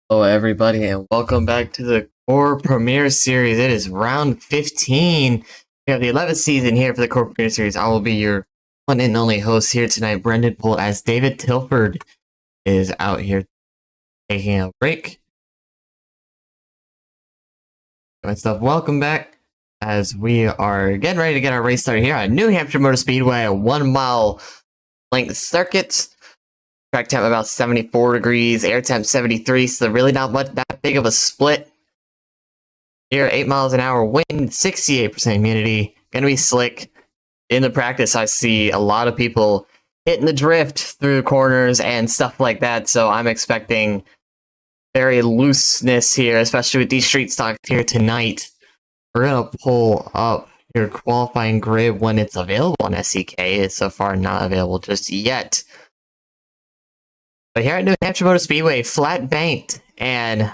Hello, everybody, and welcome back to the Core Premier Series. It is round 15. We have the 11th season here for the Core Premier Series. I will be your one and only host here tonight, Brendan Poole, as David Tilford is out here taking a break. And stuff. Welcome back as we are getting ready to get our race started here at New Hampshire Motor Speedway, a 1 mile length circuit. Track temp about 74 degrees, air temp 73, so really not that big of a split. Here, 8 miles an hour wind, 68% humidity, gonna be slick. In the practice, I see a lot of people hitting the drift through corners and stuff like that, so I'm expecting very looseness here, especially with these street stocks here tonight. We're gonna pull up your qualifying grid when it's available on SCK. It's so far not available just yet. But here at New Hampshire Motor Speedway, flat banked and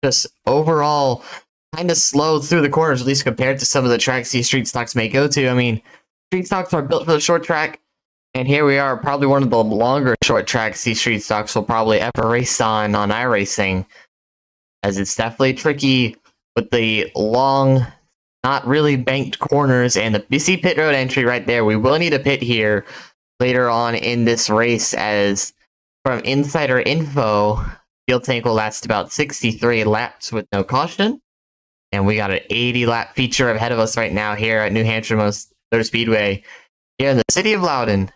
just overall kind of slow through the corners, at least compared to some of the tracks these street stocks may go to. I mean, street stocks are built for the short track, and here we are, probably one of the longer short tracks these street stocks will probably ever race on iRacing, as it's definitely tricky with the long, not really banked corners, and you see pit road entry right there. We will need a pit here later on in this race, as from insider info, fuel tank will last about 63 laps with no caution. And we got an 80 lap feature ahead of us right now here at New Hampshire Motor Speedway here in the city of Loudon.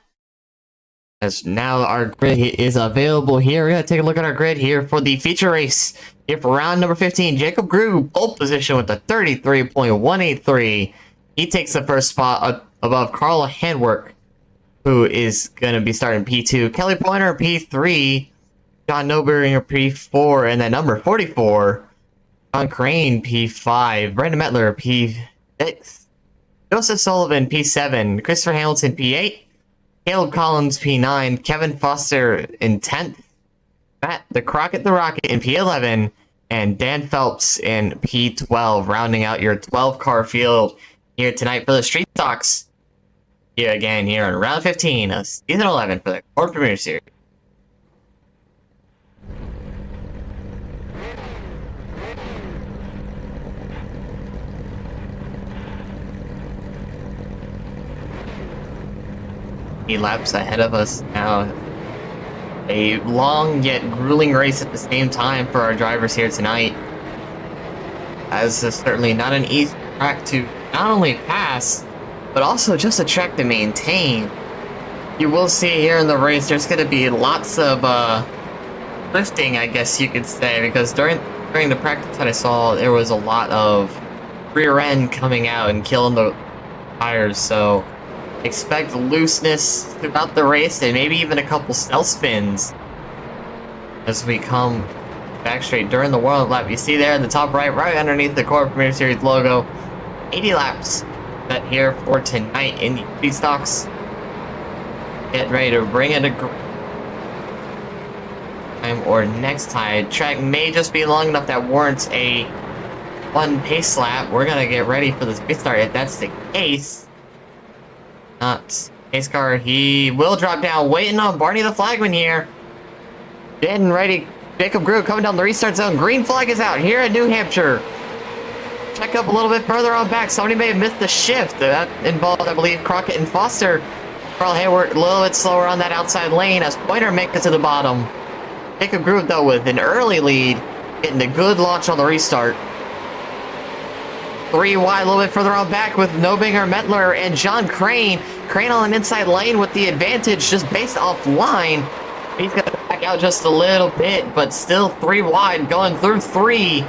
As now our grid is available here. We're going to take a look at our grid here for the feature race. Here for round number 15, Jacob Grew, pole position with a 33.183. He takes the first spot above Carl Handwork, who is going to be starting P2. Kelly Pointer, P3. John Nobringer, P4. And then number 44, John Crane, P5. Brandon Metler, P6. Joseph Sullivan, P7. Christopher Hamilton, P8. Caleb Collins, P9. Kevin Foster in 10th. Matt the Crockett the Rocket in P11. And Dan Phelps in P12, rounding out your 12-car field here tonight for the Street Stocks. Here again, here on round 15 of season 11 for the Core Premier Series. Laps ahead of us now. A long yet grueling race at the same time for our drivers here tonight, as is certainly not an easy track to not only pass, but also just a track to maintain. You will see here in the race, there's going to be lots of drifting, I guess you could say, because during the practice that I saw, there was a lot of rear end coming out and killing the tires, so expect looseness throughout the race and maybe even a couple stealth spins as we come back straight during the warm-up lap. You see there in the top right underneath the Core Premier Series logo, 80 laps set here for tonight in the Street Stocks. Get ready to bring it a time or next time. Track may just be long enough that warrants a one pace lap. We're gonna get ready for this pit start if that's the case. Not pace car. He will drop down, waiting on Barney the Flagman here. Getting ready. Jacob Grew coming down the restart zone. Green flag is out here at New Hampshire. Check up a little bit further on back. Somebody may have missed the shift. That involved, I believe, Crockett and Foster. Carl Hayward a little bit slower on that outside lane as Pointer makes it to the bottom. Jacob Grew, though, with an early lead, getting a good launch on the restart. 3 wide, a little bit further on back with Nobinger, Metler, and John Crane. Crane on an inside lane with the advantage just based off line. He's going to back out just a little bit, but still 3 wide, going through 3.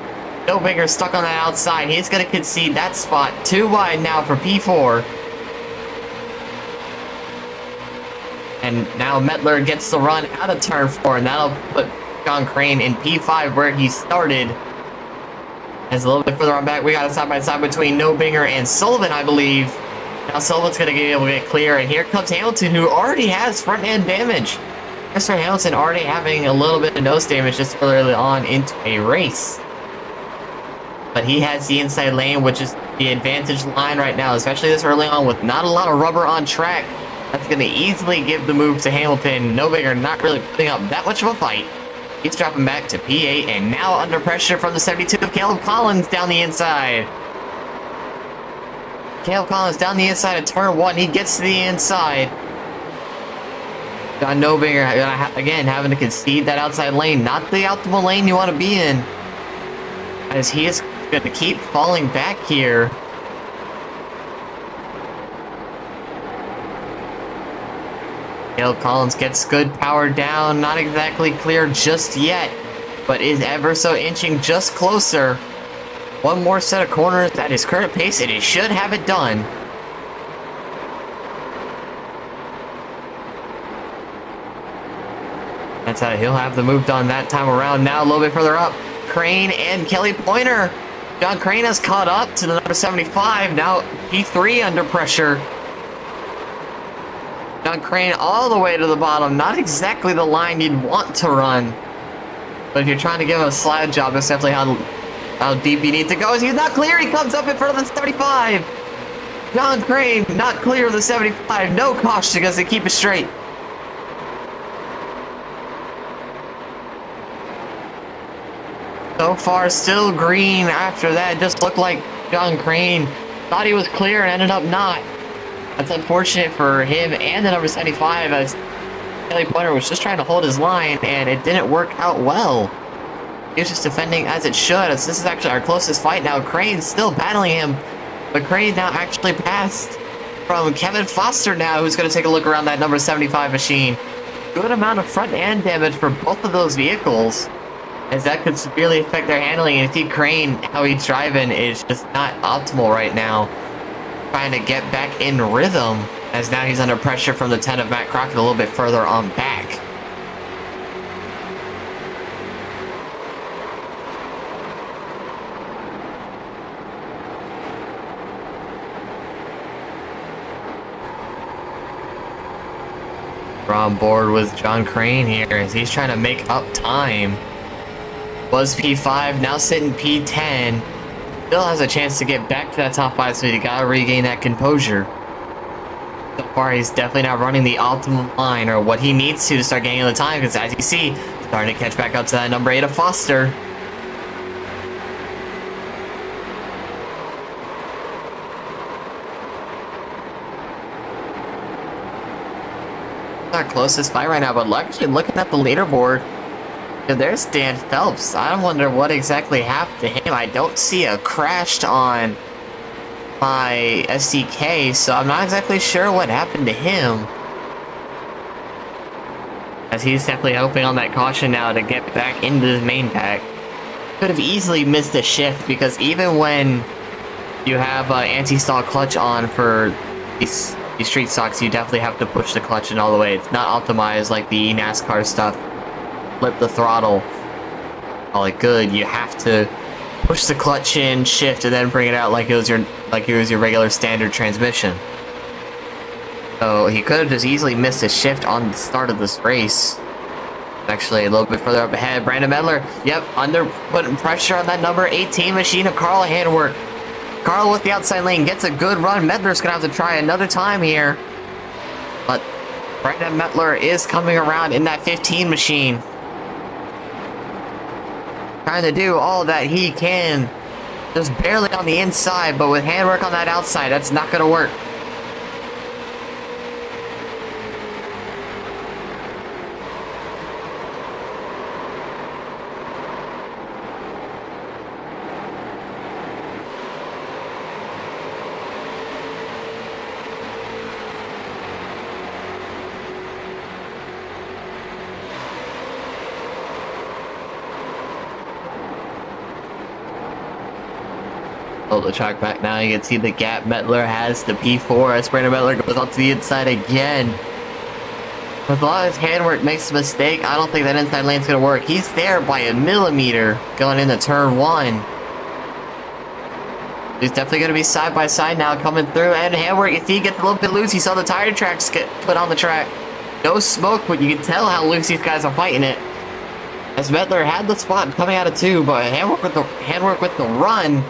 Nobinger stuck on that outside. He's going to concede that spot. 2 wide now for P4. And now Metler gets the run out of turn 4, and that'll put John Crane in P5 where he started. As a little bit further on back, we got a side-by-side between Nobinger and Sullivan, I believe. Now Sullivan's going to be able to get clear, and here comes Hamilton, who already has front-end damage. Mr. Hamilton already having a little bit of nose damage just early on into a race. But he has the inside lane, which is the advantage line right now, especially this early on with not a lot of rubber on track. That's going to easily give the move to Hamilton. Nobinger not really putting up that much of a fight. He's dropping back to P8 and now under pressure from the 72 of Caleb Collins down the inside. Caleb Collins down the inside of turn 1. He gets to the inside. John Nobinger, again, having to concede that outside lane. Not the optimal lane you want to be in. As he is going to keep falling back here. Caleb Collins gets good power down. Not exactly clear just yet, but is ever so inching just closer. One more set of corners at his current pace, and he should have it done. That's how he'll have the move done that time around. Now a little bit further up, Crane and Kelly Pointer. John Crane has caught up to the number 75. Now P3 under pressure. John Crane all the way to the bottom. Not exactly the line you'd want to run. But if you're trying to give him a slide job, that's definitely how deep you need to go. As he's not clear, he comes up in front of the 75. John Crane not clear of the 75. No caution because they keep it straight. So far, still green after that. Just looked like John Crane thought he was clear and ended up not. That's unfortunate for him and the number 75, as Kelly Pointer was just trying to hold his line and it didn't work out well. He was just defending as it should, as this is actually our closest fight now. Crane's still battling him, but Crane now actually passed from Kevin Foster now, who's going to take a look around that number 75 machine. Good amount of front end damage for both of those vehicles, as that could severely affect their handling. And you see Crane, how he's driving is just not optimal right now. Trying to get back in rhythm, as now he's under pressure from the 10 of Matt Crockett a little bit further on back. We're on board with John Crane here as he's trying to make up time. Was P5, now sitting P10. Still has a chance to get back to that top 5, so you gotta regain that composure. So far, he's definitely not running the optimum line, or what he needs to start gaining the time, because as you see, starting to catch back up to that number 8 of Foster. Our closest fight right now, but actually looking at the leaderboard, there's Dan Phelps. I wonder what exactly happened to him. I don't see a crashed on my SDK, so I'm not exactly sure what happened to him. As he's definitely hoping on that caution now to get back into the main pack. Could have easily missed the shift, because even when you have anti-stall clutch on for these street stocks, you definitely have to push the clutch in all the way. It's not optimized like the NASCAR stuff. Flip the throttle, call it good. You have to push the clutch in, shift, and then bring it out like it was your regular standard transmission. So he could have just easily missed a shift on the start of this race. Actually, a little bit further up ahead, Brandon Medler, yep, putting pressure on that number 18 machine of Carl Handwork. Carl with the outside lane gets a good run. Medler's gonna have to try another time here, but Brandon Medler is coming around in that 15 machine. Trying to do all that he can, just barely on the inside, but with handwork on that outside, that's not going to work. Pull the track back now. You can see the gap Metler has to P4 as Brandon Metler goes onto the inside again. As long as handwork makes a mistake, I don't think that inside lane's gonna work. He's there by a millimeter going into turn 1. He's definitely gonna be side by side now coming through, and handwork, if he gets a little bit loose, you saw the tire tracks get put on the track. No smoke, but you can tell how loose these guys are fighting it. As Metler had the spot coming out of 2, but handwork with the run.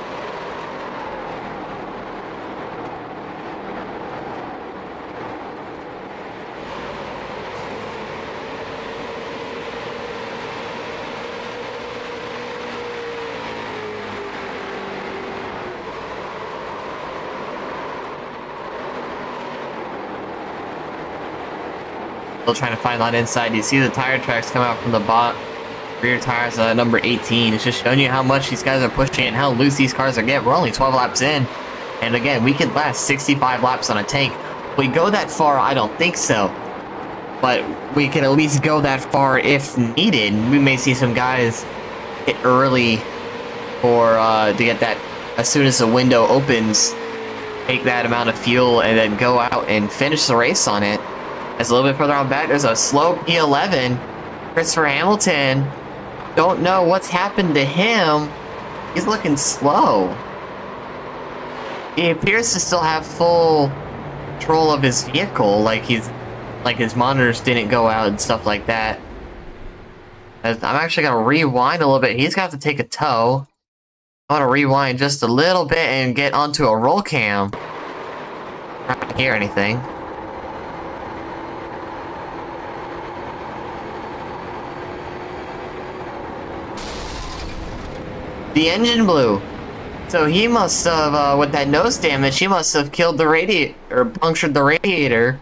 Still trying to find that inside. You see the tire tracks come out from the rear tires number 18. It's just showing you how much these guys are pushing and how loose these cars are getting. We're only 12 laps in. And again, we could last 65 laps on a tank. We go that far? I don't think so. But we can at least go that far if needed. We may see some guys hit early or to get that as soon as the window opens, take that amount of fuel and then go out and finish the race on it. As a little bit further on back, there's a slow P11. Christopher Hamilton. Don't know what's happened to him. He's looking slow. He appears to still have full control of his vehicle, like his monitors didn't go out and stuff like that. I'm actually gonna rewind a little bit. He's gonna have to take a tow. I'm gonna rewind just a little bit and get onto a roll cam. I don't hear anything. The engine blew. So he must have, with that nose damage, he must have killed the radiator, or punctured the radiator,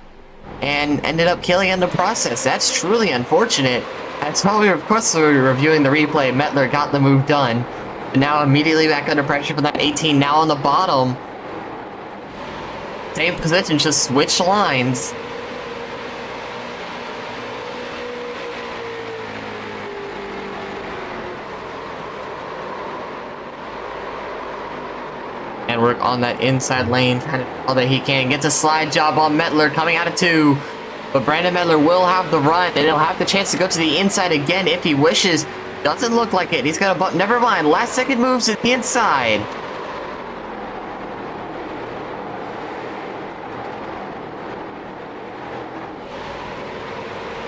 and ended up killing in the process. That's truly unfortunate. That's why we were, of course, we were reviewing the replay. Mettler got the move done. But now immediately back under pressure for that 18, now on the bottom. Same position, just switch lines. And work on that inside lane, trying to do all that he can. Gets a slide job on Mettler coming out of 2. But Brandon Mettler will have the run, and he'll have the chance to go to the inside again if he wishes. Doesn't look like it. He's got a button. Never mind. Last second moves to the inside.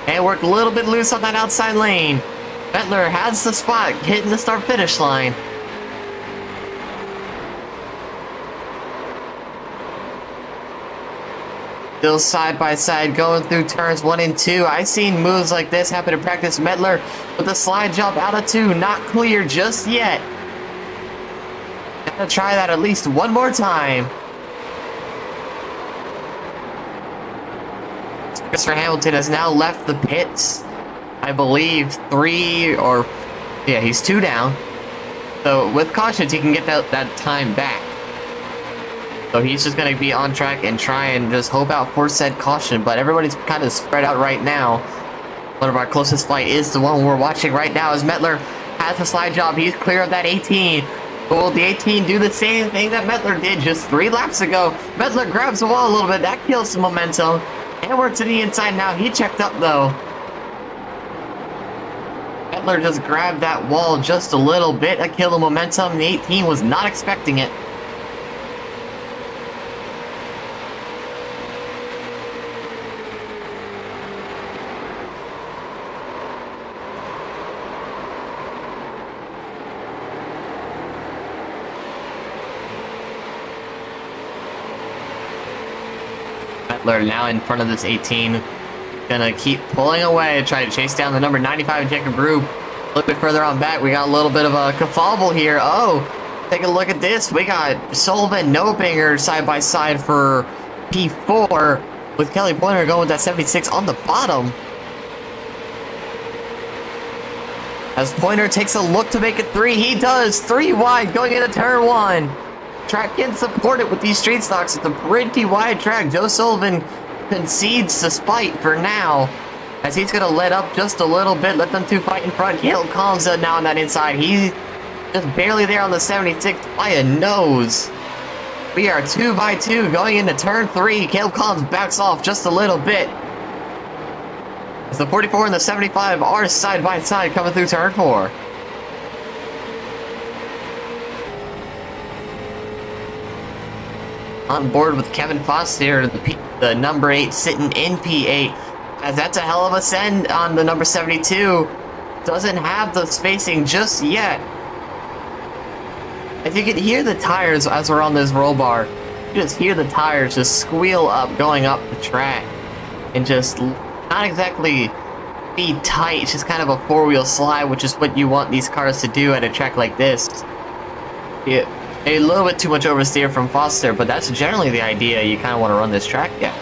And worked a little bit loose on that outside lane. Mettler has the spot, hitting the start-finish line. Still side by side, going through turns 1 and 2. I've seen moves like this happen in practice. Mettler with a slide jump out of 2, not clear just yet. Gotta try that at least one more time. Christopher Hamilton has now left the pits. I believe 3 or... yeah, he's 2 down. So with cautions, he can get that time back. So he's just going to be on track and try and just hope out for said caution. But everybody's kind of spread out right now. One of our closest fight is the one we're watching right now as Mettler has a slide job. He's clear of that 18. But will the 18 do the same thing that Mettler did just 3 laps ago? Mettler grabs the wall a little bit. That kills some momentum. And we're to the inside now. He checked up though. Mettler just grabbed that wall just a little bit. That killed the momentum. The 18 was not expecting it. Mettler now in front of this 18. Gonna keep pulling away, try to chase down the number 95 Jacob Group. A little bit further on back, we got a little bit of a kerfuffle here. Oh, take a look at this. We got Sullivan Nobinger side by side for P4 with Kelly Pointer going with that 76 on the bottom. As Pointer takes a look to make it 3, he does. 3 wide going into turn 1. Track can support it with these street stocks. It's a pretty wide track. Joe Sullivan concedes the spite for now, as he's going to let up just a little bit. Let them 2 fight in front. Caleb Collins now on that inside. He's just barely there on the 76 by a nose. We are 2 by 2 going into turn 3. Caleb Collins backs off just a little bit. As the 44 and the 75 are side by side coming through turn 4. On board with Kevin Foster, the number 8 sitting in P8, as that's a hell of a send on the number 72. Doesn't have the spacing just yet. If you could hear the tires as we're on this roll bar, you just hear the tires just squeal up going up the track. And just not exactly be tight, it's just kind of a 4-wheel slide, which is what you want these cars to do at a track like this. Yeah. A little bit too much oversteer from Foster, but that's generally the idea. You kind of want to run this track, yeah.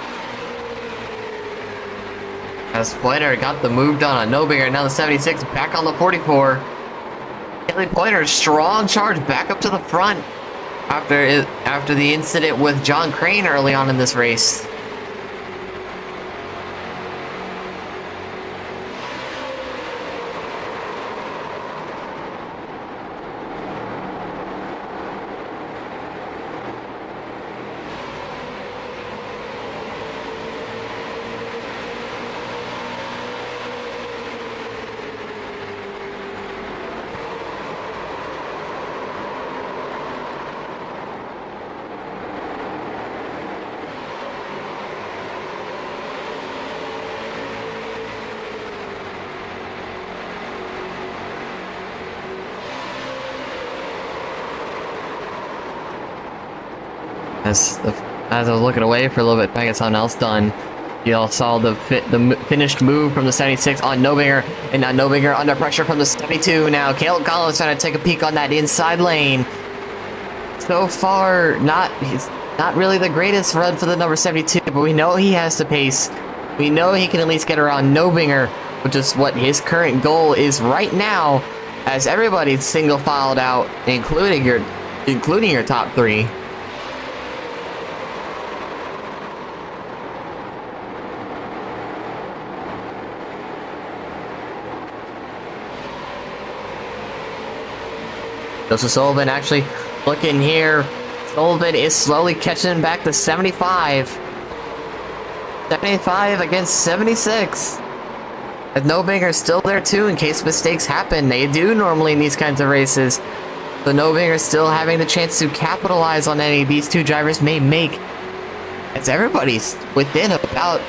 As Pointer got the move done on Nobinger, now the 76 back on the 44. Kelly Pointer, strong charge back up to the front after the incident with John Crane early on in this race. As I was looking away for a little bit, trying to get something else done, you all saw the finished move from the 76 on Nobinger, and now Nobinger under pressure from the 72. Now Caleb Collins trying to take a peek on that inside lane. So far, he's not really the greatest run for the number 72, but we know he has the pace. We know he can at least get around Nobinger, which is what his current goal is right now, as everybody's single filed out, including your top three. Joseph Sullivan actually looking here. Sullivan is slowly catching back to 75. 75 against 76. And Nobinger still there too in case mistakes happen. They do normally in these kinds of races. So Nobinger still having the chance to capitalize on any these two drivers may make. As everybody's within about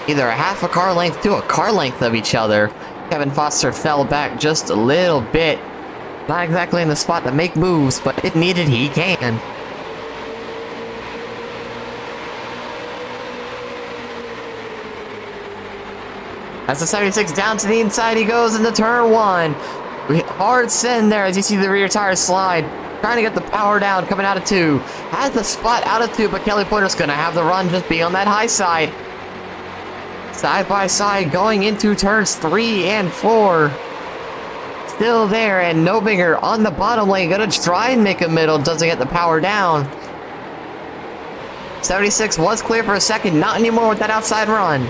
either a half a car length to a car length of each other. Kevin Foster fell back just a little bit. Not exactly in the spot to make moves, but if needed, he can. As the 76 down to the inside, he goes into turn one. Hard send there as you see the rear tire slide. Trying to get the power down, coming out of two. Has the spot out of two, but Kelly Pointer's going to have the run just be on that high side. Side by side, going into turns 3 and 4. Still there, and Nobinger on the bottom lane, gonna try and make a middle, doesn't get the power down. 76 was clear for a second, not anymore with that outside run.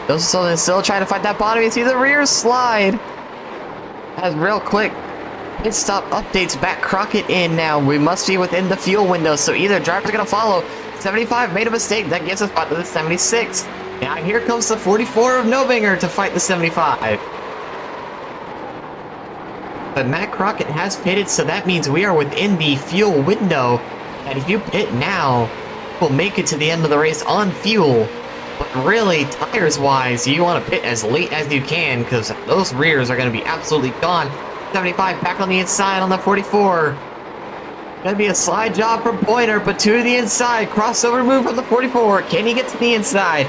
Joseph Sullivan still trying to fight that bottom. You see the rear slide. As real quick pit stop updates back Crockett in now. We must be within the fuel window, so either driver's gonna follow. 75 made a mistake, that gets us spot to the 76. Now here comes the 44 of Nobinger to fight the 75. But Matt Crockett has pitted, so that means we are within the fuel window. And if you pit now, we'll make it to the end of the race on fuel. But really, tires-wise, you want to pit as late as you can, because those rears are going to be absolutely gone. 75 back on the inside on the 44. Gonna be a slide job from Pointer, but to the inside. Crossover move from the 44. Can he get to the inside?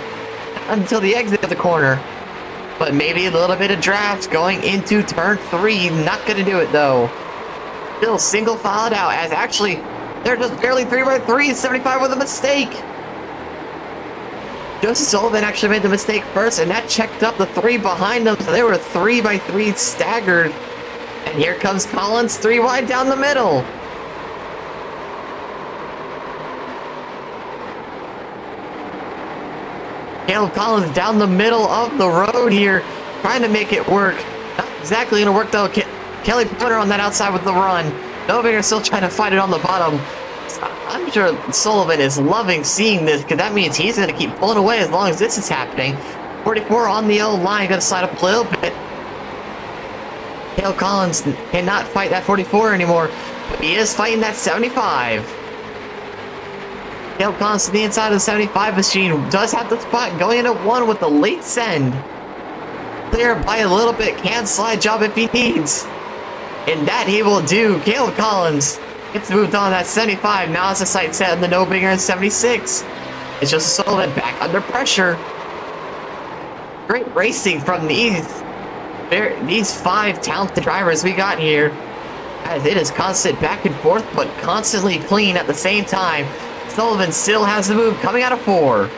Until the exit of the corner. But maybe a little bit of draft going into turn 3. Not gonna do it though. Still single filed out, as actually they're just barely 3x3. 75 with a mistake. Joseph Sullivan actually made the mistake first, and that checked up the 3 behind them, so they were 3x3 staggered. And here comes Collins, 3 wide down the middle. Caleb Collins down the middle of the road here, trying to make it work. Not exactly going to work though. Kelly Pointer on that outside with the run. Nobinger still trying to fight it on the bottom. I'm sure Sullivan is loving seeing this, because that means he's going to keep pulling away as long as this is happening. 44 on the old line, going to slide up a little bit. Caleb Collins cannot fight that 44 anymore, but he is fighting that 75. Caleb Collins to the inside of the 75 machine. Does have the spot going into 1 with the late send. Clear by a little bit. Can slide job if he needs. And that he will do. Caleb Collins gets moved on that 75. Now it's a sight set on the Nobinger at 76. It's just Sullivan back under pressure. Great racing from these 5 talented drivers we got here. As it is constant back and forth, but constantly clean at the same time. Sullivan still has the move coming out of 4.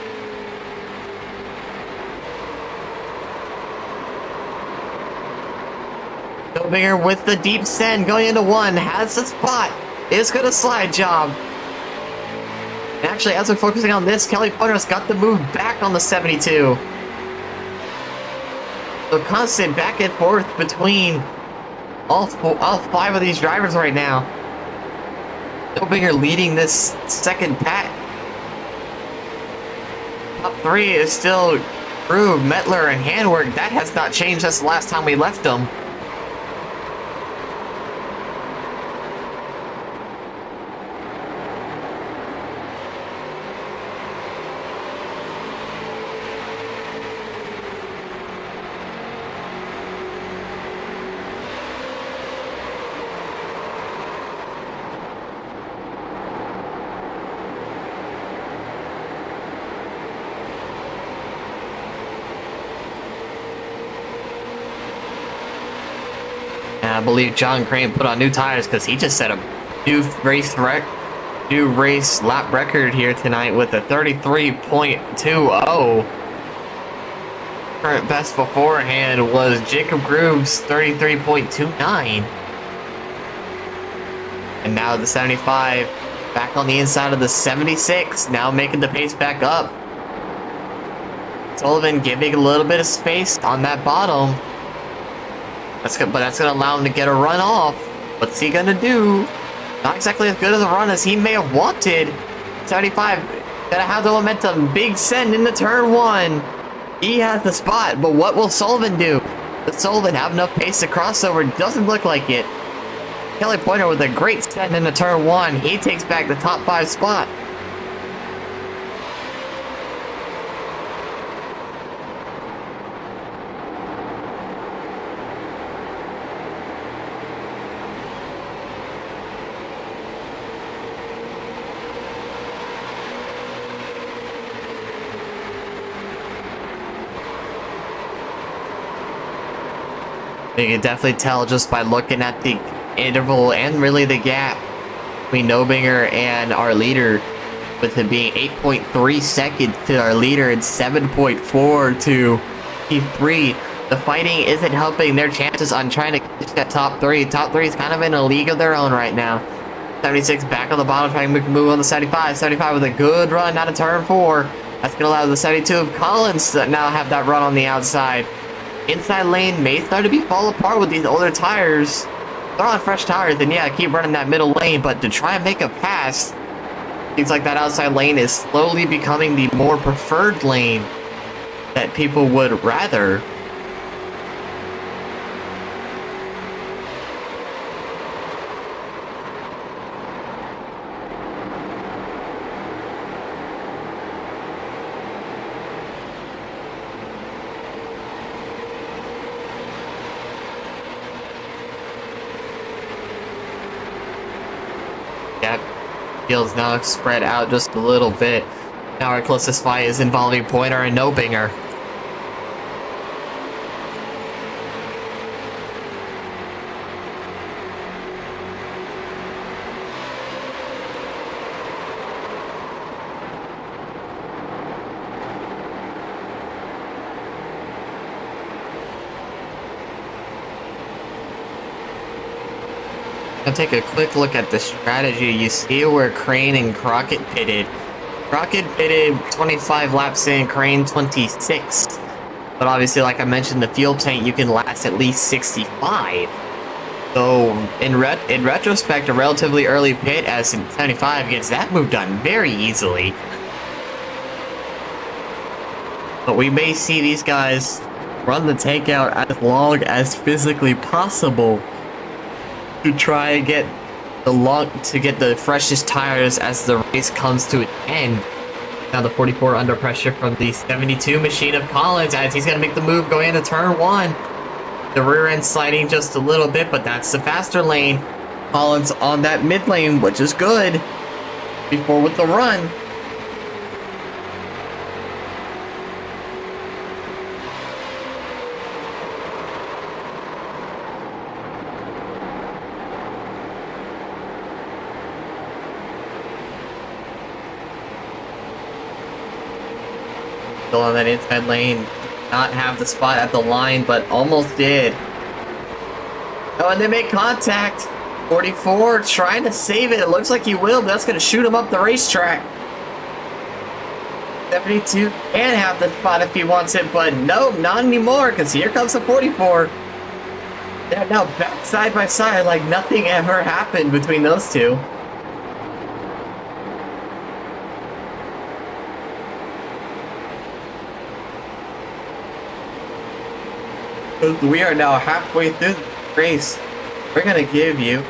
Nobinger with the deep send going into 1, has the spot. Is going to slide job. And actually, as we're focusing on this, Kelly Pointer's got the move back on the 72. So constant back and forth between all 5 of these drivers right now. Nobinger leading this second pack. Top 3 is still Krug, Metler, and Handwerk. That has not changed since the last time we left them. I believe John Crane put on new tires because he just set a new race lap record here tonight with a 33.20. Current best beforehand was Jacob Groove's 33.29. And now the 75 back on the inside of the 76, now making the pace back up. Sullivan giving a little bit of space on that bottom. That's good, but that's going to allow him to get a run off. What's he going to do? Not exactly as good as a run as he may have wanted. 75, going to have the momentum. Big send into turn 1. He has the spot, but what will Sullivan do? Does Sullivan have enough pace to cross over? Doesn't look like it. Kelly Pointer with a great send into turn 1. He takes back the top 5 spot. You can definitely tell just by looking at the interval and really the gap between Nobinger and our leader, with it being 8.3 seconds to our leader and 7.4 to P3. The fighting isn't helping their chances on trying to catch that top 3. Top 3 is kind of in a league of their own right now. 76 back on the bottom, trying to make a move on the 75. 75 with a good run out of turn 4. That's going to allow the 72 of Collins to now have that run on the outside. Inside lane may start to fall apart with these older tires. They're on fresh tires, and yeah, keep running that middle lane, but to try and make a pass, seems like that outside lane is slowly becoming the more preferred lane that people would rather. Feels now spread out just a little bit. Now our closest fight is involving Pointer and Nobinger. Take a quick look at the strategy. You see where Crane and Crockett pitted. Crockett pitted 25 laps in, Crane 26. But obviously, like I mentioned, the fuel tank, you can last at least 65. So, in retrospect, a relatively early pit as 75 gets that move done very easily. But we may see these guys run the tank out as long as physically possible to try and get the freshest tires as the race comes to an end. Now the 44 under pressure from the 72 machine of Collins as he's going to make the move going into turn 1. The rear end sliding just a little bit, but that's the faster lane. Collins on that mid lane, which is good. Before with the run. Still on that inside lane. Not have the spot at the line, but almost did. Oh, and they make contact. 44 trying to save it. It looks like he will, but that's going to shoot him up the racetrack. 72 can have the spot if he wants it, but no, not anymore, because here comes the 44. They're now back side by side like nothing ever happened between those two. We are now halfway through the race. We're going to give you...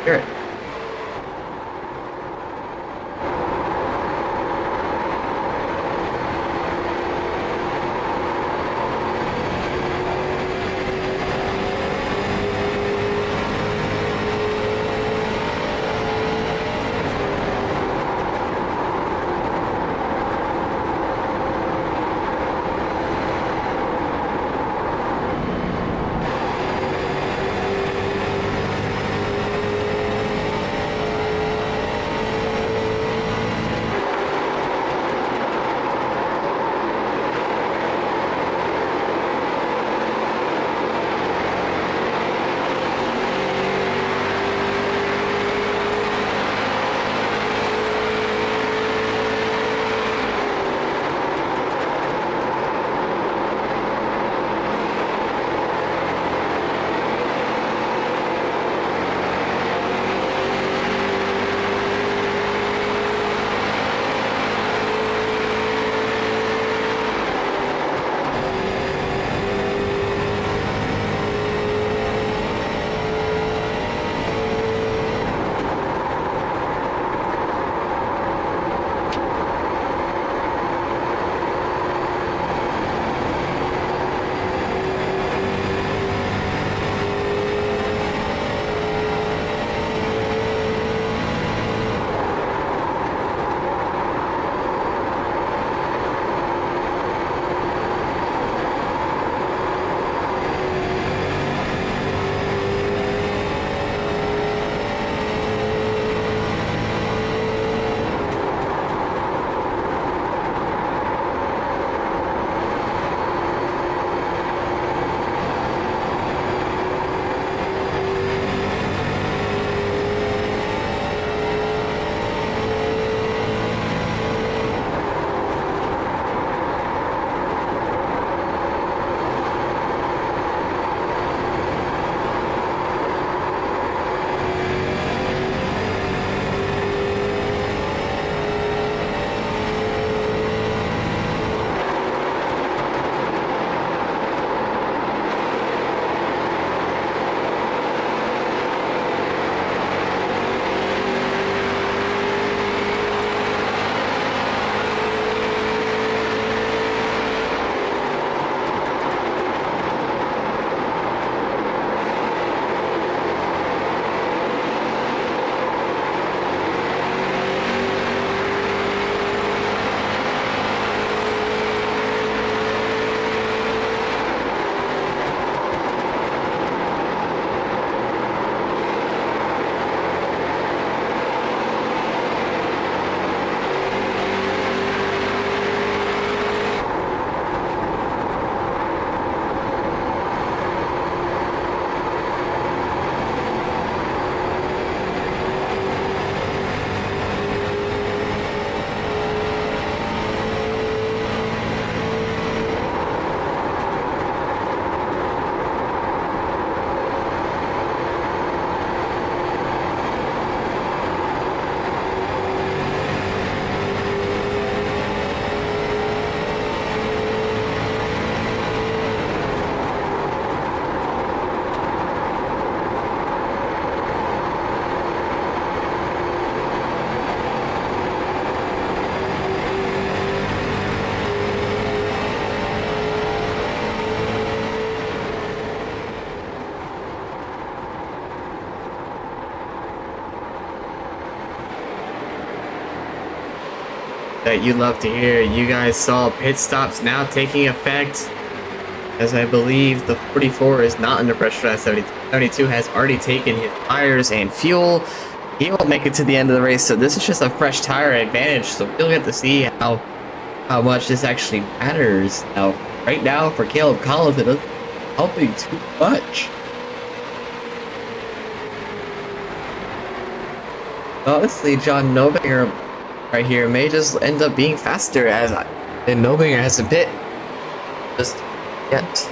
Hear it. that you love to hear. You guys saw pit stops now taking effect, as I believe the 44 is not under pressure as 72 has already taken his tires and fuel. He won't make it to the end of the race, so this is just a fresh tire advantage, so we'll get to see how how much this actually matters. Now, right now, for Caleb Collins, it isn't helping too much. Honestly, John Nobinger right here may just end up being faster and Nobinger has a bit just yet.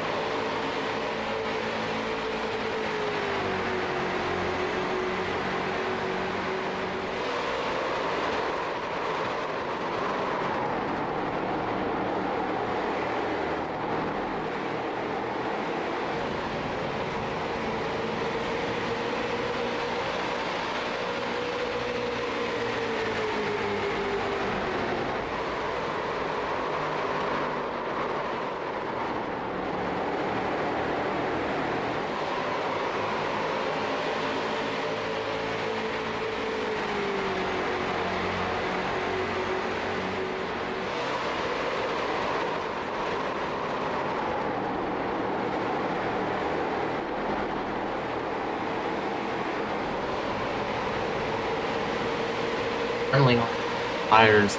Currently tires.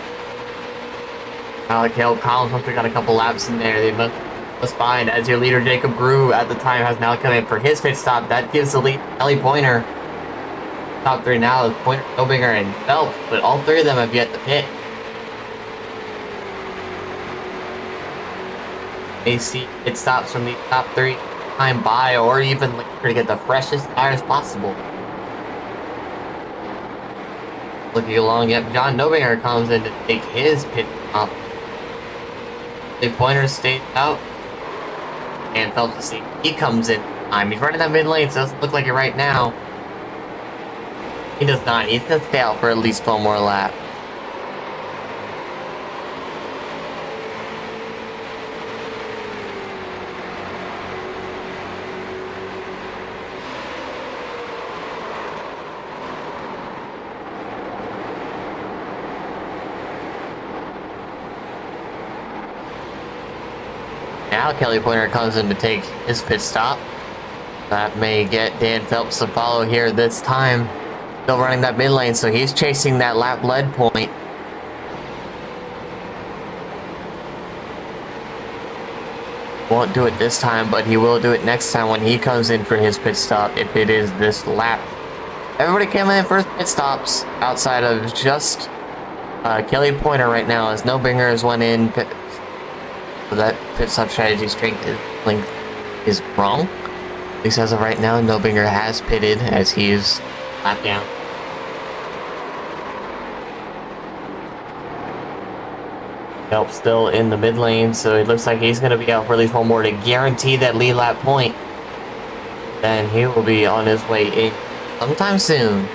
Caleb Collins must have got a couple laps in there. They must find as your leader Jacob Grew at the time has now come in for his pit stop. That gives the lead Kelly Pointer. Top three now is Pointer, Nobinger, and Phelps, but all three of them have yet to pit. They see pit stops from the top three time by or even later to get the freshest tires possible. Looking along, yep, John Nobinger comes in to take his pit stop. The Pointer stays out. And Phelps to see he comes in time. He's running that mid lane, so it doesn't look like it right now. He does not. He's gonna stay out for at least one more lap. Now Kelly Pointer comes in to take his pit stop. That may get Dan Phelps to follow here this time. Still running that mid lane, so he's chasing that lap lead point. Won't do it this time, but he will do it next time when he comes in for his pit stop, if it is this lap. Everybody coming in for pit stops outside of just Kelly Pointer right now, as Nobinger has went in. So that pit stop strategy length is wrong. At least as of right now, Nobinger has pitted as he is lap down. Phelps still in the mid lane, so it looks like he's going to be out for at least one more to guarantee that lead lap point. Then he will be on his way in sometime soon.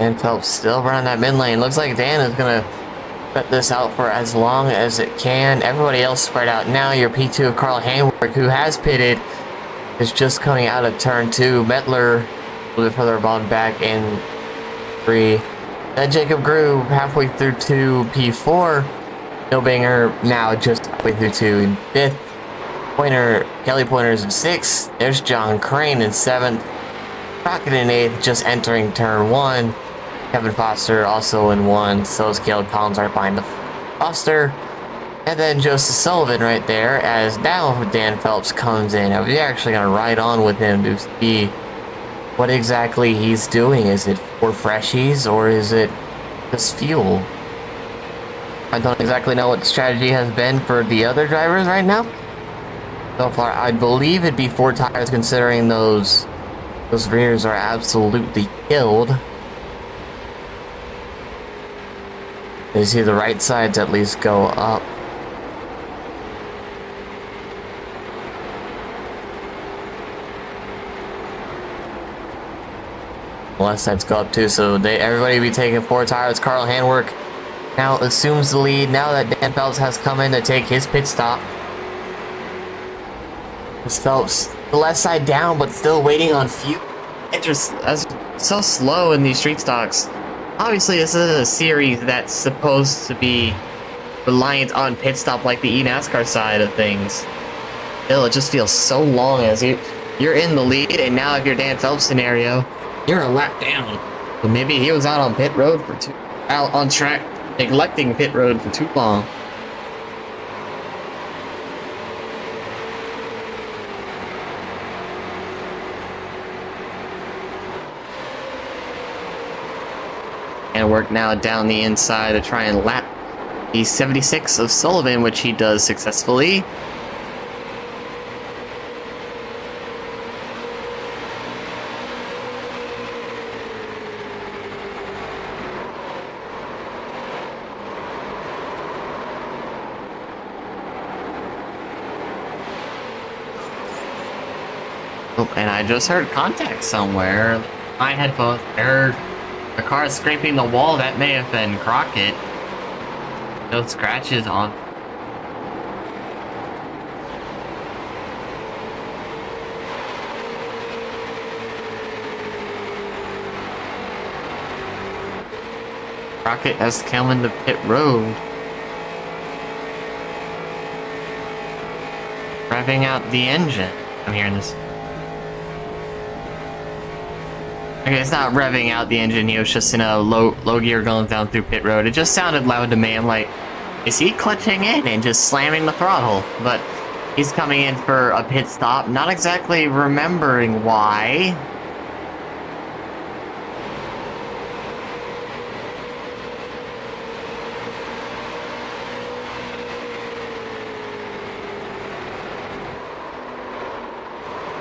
And Phelps still running that mid lane. Looks like Dan is going to cut this out for as long as it can. Everybody else spread out now. Your P2 of Carl Handwerk, who has pitted, is just coming out of turn 2. Mettler a little bit further on back in 3. Then Jacob Grew halfway through 2 P4. Nobinger now just halfway through 2 in 5th. Pointer, Kelly Pointer's in 6th. There's John Crane in 7th. Crockett in 8th, just entering turn 1. Kevin Foster also in 1. So is Caleb Collins right behind the Foster. And then Joseph Sullivan right there, as now Dan Phelps comes in. Now we're actually going to ride on with him to see what exactly he's doing. Is it for freshies or is it just fuel? I don't exactly know what the strategy has been for the other drivers right now. So far, I believe it'd be 4 tires, considering those rears are absolutely killed. You see the right sides at least go up. Left sides go up too, so everybody be taking 4 tires. Carl Handwerk now assumes the lead now that Dan Phelps has come in to take his pit stop. As Phelps the left side down, but still waiting on fuel. That's so slow in these street stocks. Obviously, this is a series that's supposed to be reliant on pit stop like the eNASCAR side of things. Still, it just feels so long as you're in the lead, and now if you're Dan Phelps scenario, you're a lap down. So maybe he was out on pit road for out on track, neglecting pit road for too long. And work now down the inside to try and lap the 76 of Sullivan, which he does successfully. Oh, and I just heard contact somewhere. My headphones heard a car scraping the wall. That may have been Crockett. No scratches on. Crockett has come into pit road. Revving out the engine. I'm hearing this. Okay, it's not revving out the engine, he was just in a low gear going down through pit road. It just sounded loud to me. I'm like, is he clutching in and just slamming the throttle? But he's coming in for a pit stop, not exactly remembering why.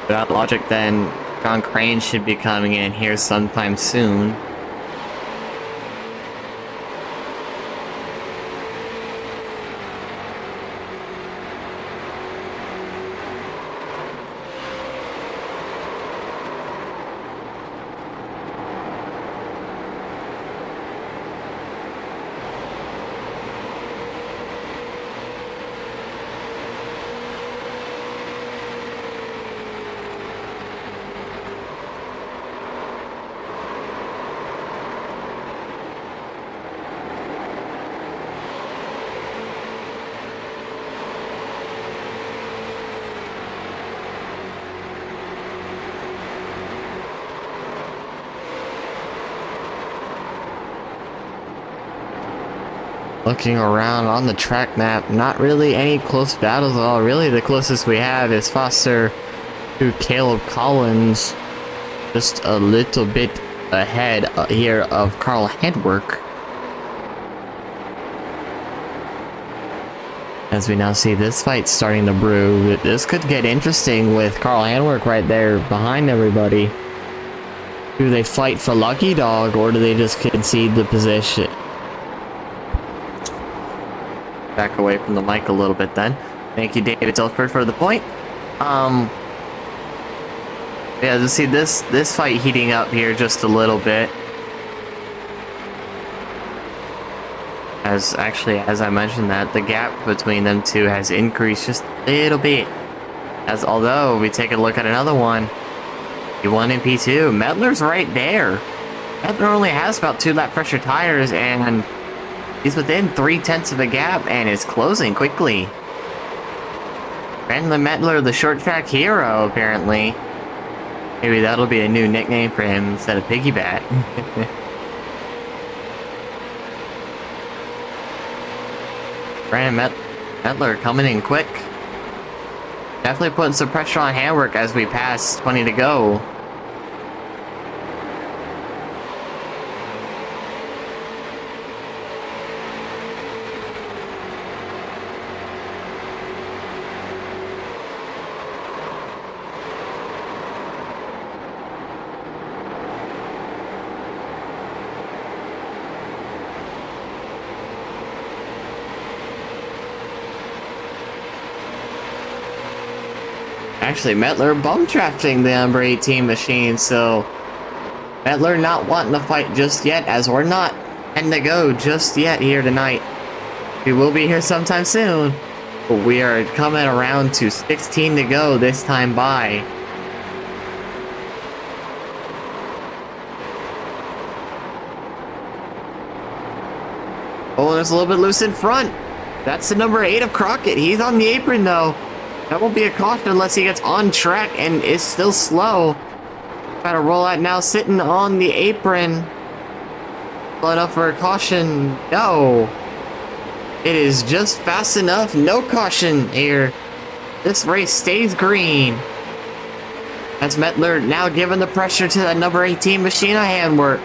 Without logic, then John Crane should be coming in here sometime soon. Looking around on the track map, not really any close battles at all. Really, the closest we have is Foster to Caleb Collins, just a little bit ahead here of Carl Hedwork. As we now see this fight starting to brew, this could get interesting with Carl Hedwork right there behind everybody. Do they fight for Lucky Dog, or do they just concede the position? Back away from the mic a little bit then. Thank you, David Dilford, for the point. Yeah, to see this fight heating up here just a little bit. As I mentioned that, the gap between them two has increased just a little bit. As although we take a look at another one, P1 and P2, Medler's right there. Medler only has about 2 lap pressure tires, and he's within 0.3 of a gap and is closing quickly. Brandon Medler, the short track hero, apparently. Maybe that'll be a new nickname for him instead of Piggyback. Brandon Medler coming in quick. Definitely putting some pressure on handwork as we pass 20 to go. Actually, Metler bum drafting the number 18 machine, so Metler not wanting to fight just yet, as we're not ending to go just yet here tonight. We will be here sometime soon. But we are coming around to 16 to go this time by. Oh, there's a little bit loose in front. That's the number 8 of Crockett. He's on the apron, though. That won't be a caution unless he gets on track and is still slow. Try to roll out now, sitting on the apron. Slow enough for a caution. No. It is just fast enough. No caution here. This race stays green. That's Metler now giving the pressure to that number 18 Machina Handwork.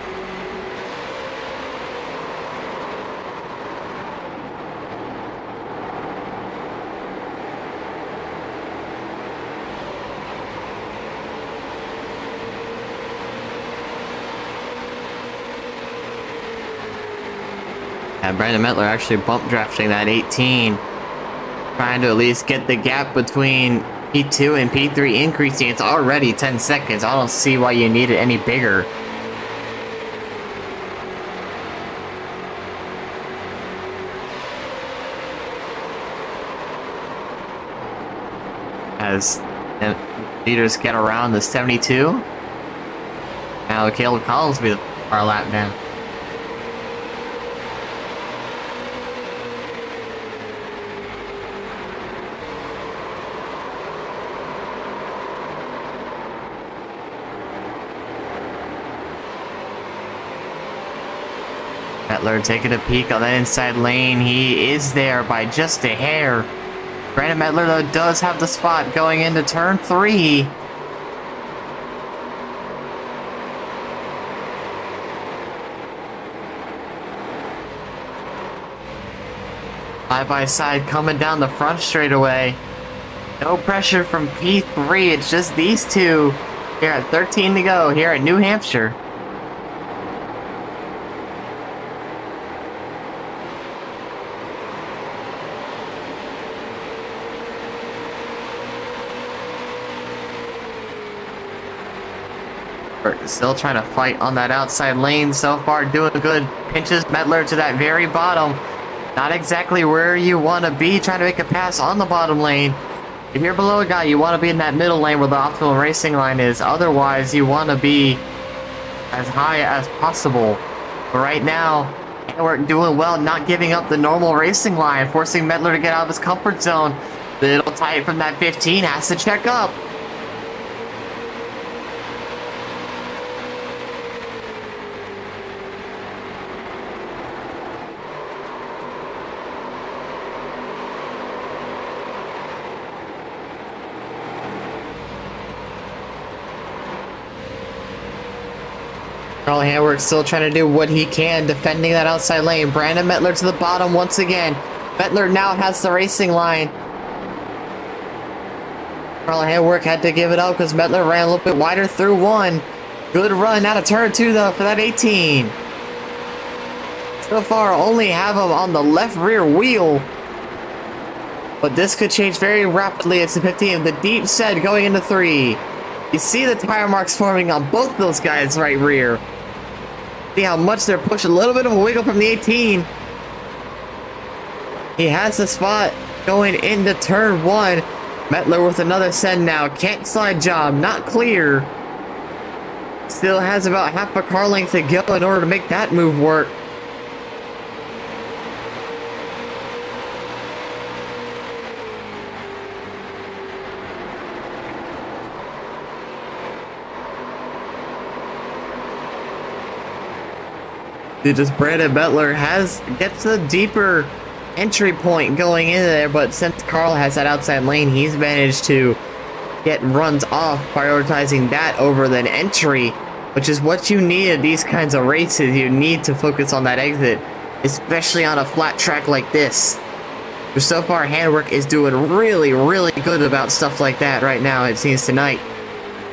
And Brandon Metler actually bump drafting that 18. Trying to at least get the gap between P2 and P3 increasing. It's already 10 seconds. I don't see why you need it any bigger. As leaders get around the 72. Now Caleb Collins will be the far lap down. Metler taking a peek on that inside lane. He is there by just a hair. Brandon Metler, though, does have the spot going into turn 3. Side by side coming down the front straightaway. No pressure from P3. It's just these two here at 13 to go here at New Hampshire. Still trying to fight on that outside lane so far, doing good. Pinches Metler to that very bottom. Not exactly where you want to be, trying to make a pass on the bottom lane. If you're below a guy, you want to be in that middle lane where the optimal racing line is. Otherwise, you want to be as high as possible. But right now, we're doing well, not giving up the normal racing line, forcing Metler to get out of his comfort zone. Little tight from that 15, has to check up. Carl Handwork still trying to do what he can, defending that outside lane. Brandon Metler to the bottom once again. Metler now has the racing line. Carl Handwork had to give it up because Metler ran a little bit wider through 1. Good run out of turn 2 though for that 18. So far only have him on the left rear wheel. But this could change very rapidly. It's the 15, the deep set going into 3. You see the tire marks forming on both those guys right rear. See how much they're pushing. A little bit of a wiggle from the 18. He has the spot going into turn 1. Metler with another send now. Can't slide job. Not clear. Still has about half a car length to go in order to make that move work. Just Brandon Metler gets a deeper entry point going in there, but since Carl has that outside lane, he's managed to get runs off, prioritizing that over than entry, which is what you need in these kinds of races. You need to focus on that exit, especially on a flat track like this. But so far, Handwork is doing really, really good about stuff like that right now, it seems tonight.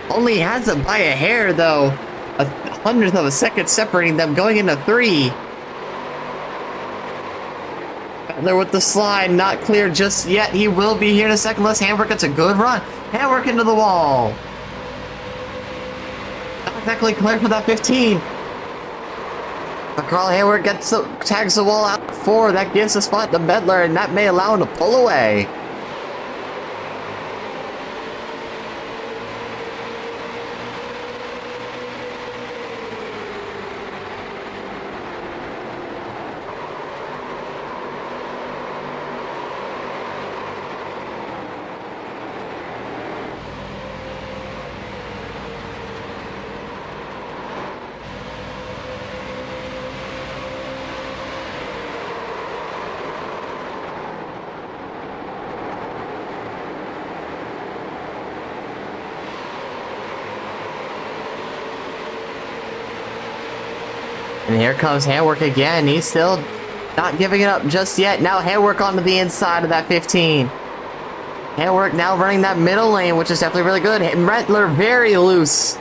Only has it by a hair, though. A 100th of a second separating them going into 3. There with the slide, not clear just yet. He will be here in a second. Unless Handwork gets a good run. Handwork into the wall. Not exactly clear for that 15. But Carl Handwork tags the wall out 4. That gives a spot to Metler, and that may allow him to pull away. And here comes Handwork again. He's still not giving it up just yet. Now Handwork onto the inside of that 15. Handwork now running that middle lane, which is definitely really good. Mettler very loose.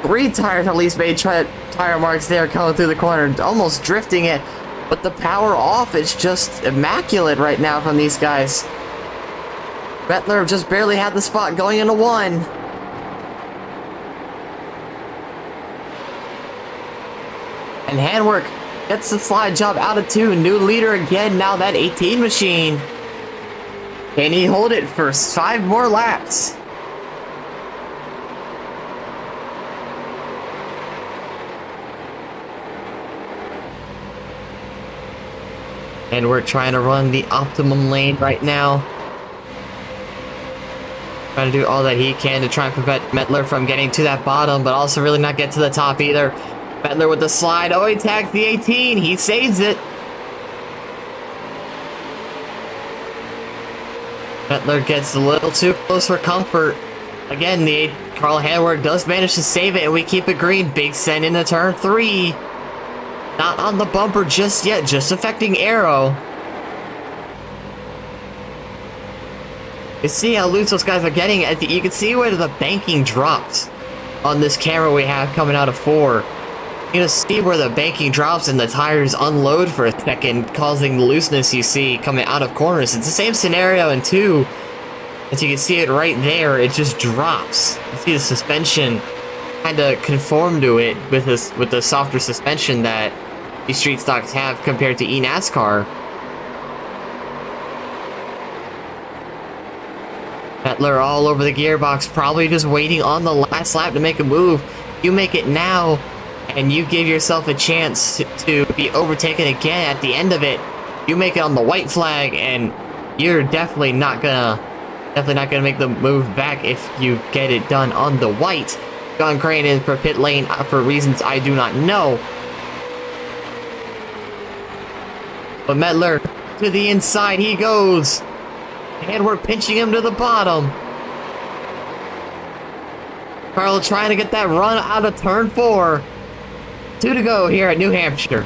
3 tires at least made tire marks there coming through the corner, almost drifting it. But the power off is just immaculate right now from these guys. Mettler just barely had the spot going into 1. And Handwork gets the slide job out of 2. New leader again, now that 18 machine. Can he hold it for 5 more laps? And we're trying to run the optimum lane right now. Trying to do all that he can to try and prevent Mettler from getting to that bottom, but also really not get to the top either. Mettler with the slide. Oh, he tags the 18. He saves it. Mettler gets a little too close for comfort. Again, Carl Handwork does manage to save it, and we keep it green. Big send into turn 3. Not on the bumper just yet, just affecting Arrow. You see how loose those guys are getting. You can see where the banking drops on this camera we have coming out of 4. You can see where the banking drops and the tires unload for a second, causing the looseness you see coming out of corners. It's the same scenario in 2. As you can see it right there, it just drops. You see the suspension kind of conform to it with the softer suspension that these street stocks have compared to eNASCAR. Mettler all over the gearbox, probably just waiting on the last lap to make a move. You make it now, and you give yourself a chance to be overtaken again at the end of it. You make it on the white flag, and you're definitely not gonna make the move back if you get it done on the white. John Crane is for pit lane for reasons I do not know. But Mettler to the inside he goes. And we're pinching him to the bottom. Carl trying to get that run out of turn 4. 2 to go here at New Hampshire.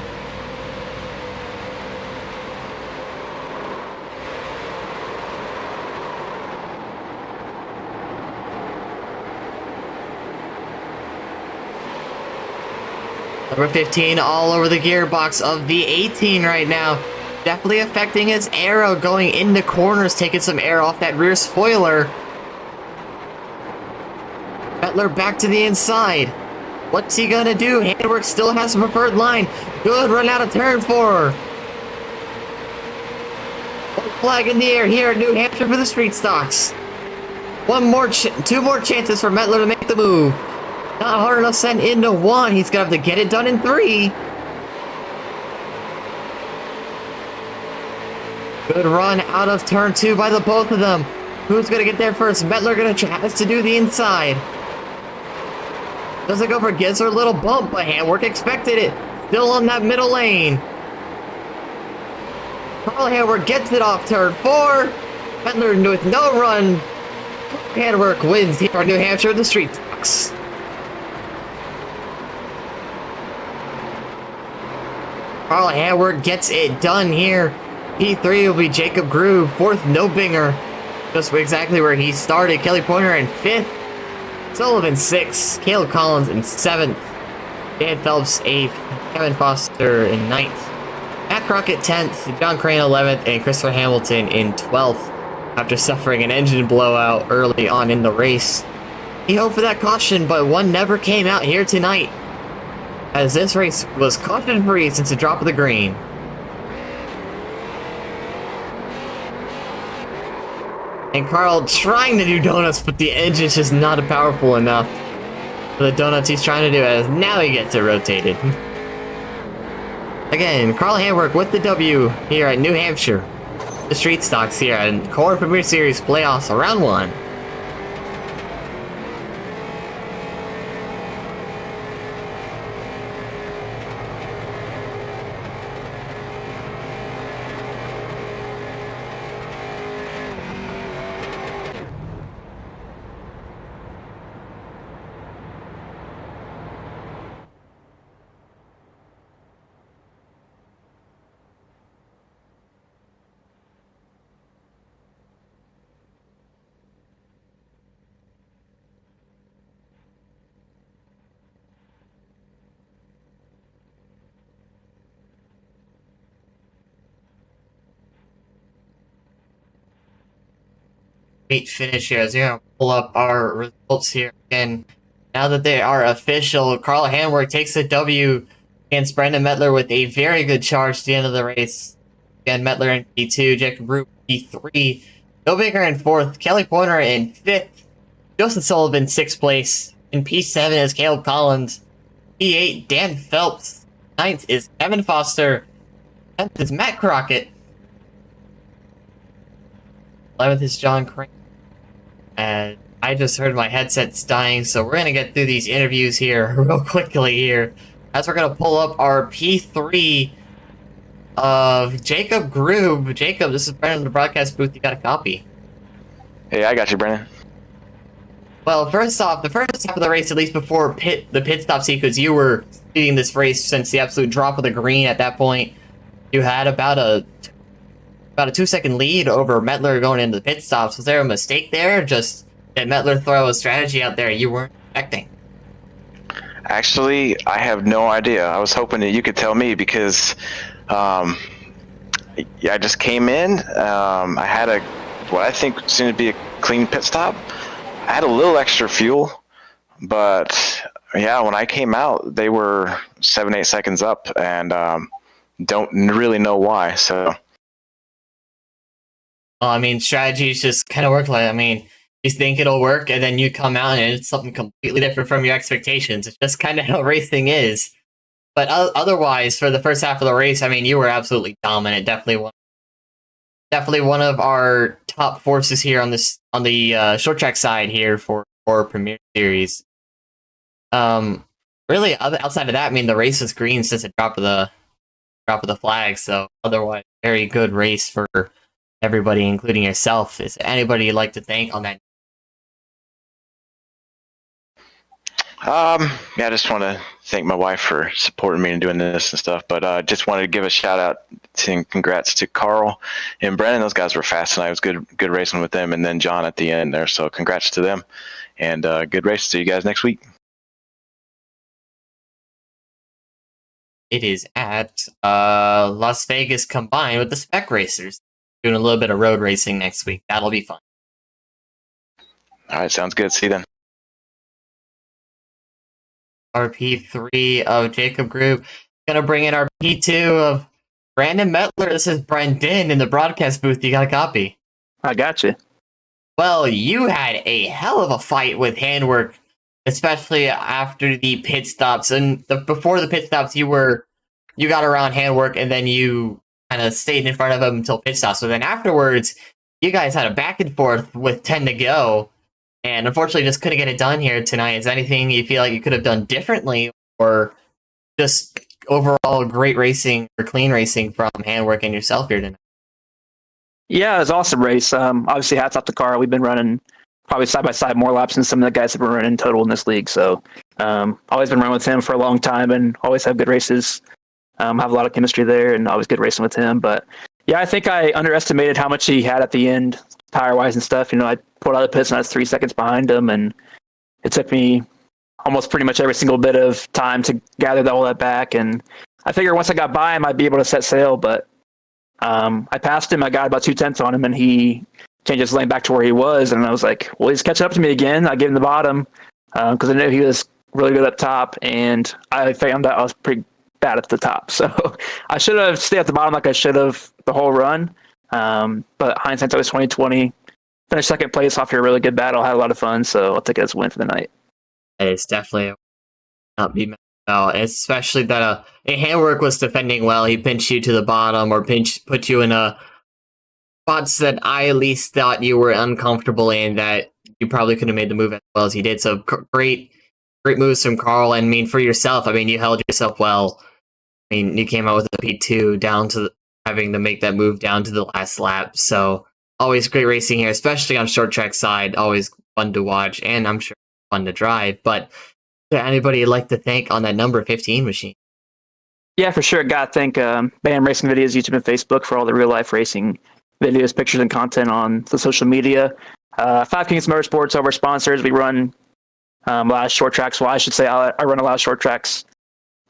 Number 15 all over the gearbox of the 18 right now. Definitely affecting his aero going into corners, taking some air off that rear spoiler. Mettler back to the inside. What's he gonna do? Handwork still has some preferred line. Good run out of turn 4. One flag in the air here at New Hampshire for the street stocks. 2 more chances for Mettler to make the move. Not hard enough sent into 1. He's gonna have to get it done in 3. Good run out of turn 2 by the both of them. Who's gonna get there first? Mettler has to do the inside. Doesn't go for gives her a little bump, but Handwork expected it. Still on that middle lane. Carl Handwork gets it off turn 4. Mettler with no run. Handwork wins here in New Hampshire, the street stocks. Carl Handwork gets it done here. P3 will be Jacob Groove, 4th no binger. Just exactly where he started. Kelly Pointer in 5th. Sullivan 6th. Caleb Collins in 7th. Dan Phelps 8th. Kevin Foster in 9th. Matt Crockett 10th. John Crane 11th. And Christopher Hamilton in 12th. After suffering an engine blowout early on in the race. He hoped for that caution, but one never came out here tonight, as this race was caution free since the drop of the green. And Carl trying to do donuts, but the engine's just not powerful enough for the donuts he's trying to do, as now he gets it rotated. Again, Carl Handwork with the W here at New Hampshire. The street stocks here at Core Premier Series Playoffs Round 1. complete finish here. As we're going to pull up our results here again. Now that they are official, Carl Handwerk takes a W against Brendan Mettler with a very good charge at the end of the race. Again, Mettler in P2, Jacob Group P3, Bill Baker in 4th, Kelly Pointer in 5th, Joseph Sullivan 6th place. In P7 is Caleb Collins. P8, Dan Phelps. 9th is Evan Foster. 10th is Matt Crockett. 11th is John Crane. And I just heard my headset's dying, so we're going to get through these interviews here real quickly here. As we're going to pull up our P3 of Jacob Groob. Jacob, this is Brendan in the broadcast booth. You got a copy? Hey, I got you, Brendan. Well, first off, the first half of the race, at least before the pit stop sequence, you were leading this race since the absolute drop of the green. At that point, you had about a 2-second lead over Mettler going into the pit stops. Was there a mistake there? Just did Mettler throw a strategy out there you weren't expecting? Actually, I have no idea. I was hoping that you could tell me because I just came in. I had what I think seemed to be a clean pit stop. I had a little extra fuel, but yeah, when I came out, they were 7-8 seconds up, and don't really know why. So, well, I mean, strategies just kind of work like. I mean, you think it'll work, and then you come out and it's something completely different from your expectations. It's just kind of how racing is. But otherwise, for the first half of the race, I mean, you were absolutely dominant. Definitely one of our top forces here on the short track side here for Premier Series. Really, outside of that, I mean, the race was green since the drop of the flag. So otherwise, very good race for everybody, including yourself. Is anybody you'd like to thank on that? Yeah, I just want to thank my wife for supporting me and doing this and stuff. But just wanted to give a shout out and congrats to Carl and Brennan. Those guys were fast tonight. It was good racing with them, and then John at the end there. So congrats to them, and good race. See you guys next week. It is at Las Vegas combined with the Spec Racers. Doing a little bit of road racing next week. That'll be fun. All right, sounds good. See you then. Our P3 of Jacob Group. Gonna bring in our P2 of Brandon Mettler. This is Brendan in the broadcast booth. You got a copy? I got you. Well, you had a hell of a fight with Handwerk, especially after the pit stops. And before the pit stops, you got around Handwerk, and then you kind of stayed in front of him until pit stops. So then afterwards, you guys had a back and forth with 10 to go. And unfortunately, just couldn't get it done here tonight. Is there anything you feel like you could have done differently, or just overall great racing or clean racing from Handwerk and yourself here tonight? Yeah, it was an awesome race. Obviously, hats off to Carl. We've been running probably side by side more laps than some of the guys have been running total in this league. So, always been running with him for a long time, and always have good races. Have a lot of chemistry there, and always good racing with him. But yeah, I think I underestimated how much he had at the end, tire-wise and stuff. You know, I pulled out of the pits and I was 3 seconds behind him, and it took me almost pretty much every single bit of time to gather all that back. And I figured once I got by him, I'd be able to set sail. But I passed him. I got about 2/10 on him, and he changed his lane back to where he was. And I was like, well, he's catching up to me again. I gave him the bottom because I knew he was really good up top, and I found out I was pretty bad at the top. So I should have stayed at the bottom like I should have the whole run. But hindsight's always 20/20. Finished second place after a really good battle. Had a lot of fun, so I'll take it as a win for the night. It's definitely not be messed about, especially that Handwerk was defending well. He pinched you to the bottom, or put you in spots that I at least thought you were uncomfortable in, that you probably could have made the move as well as you did. So great moves from Carl. And I mean, for yourself, I mean, you held yourself well. I mean, you came out with a P2 down to having to make that move down to the last lap. So always great racing here, especially on short track side. Always fun to watch, and I'm sure fun to drive. But is there anybody you'd like to thank on that number 15 machine? Yeah, for sure. Got to thank BAM Racing Videos, YouTube and Facebook for all the real life racing videos, pictures, and content on the social media. Five Kings Motorsports, our sponsors. We run a lot of short tracks. Well, I should say I run a lot of short tracks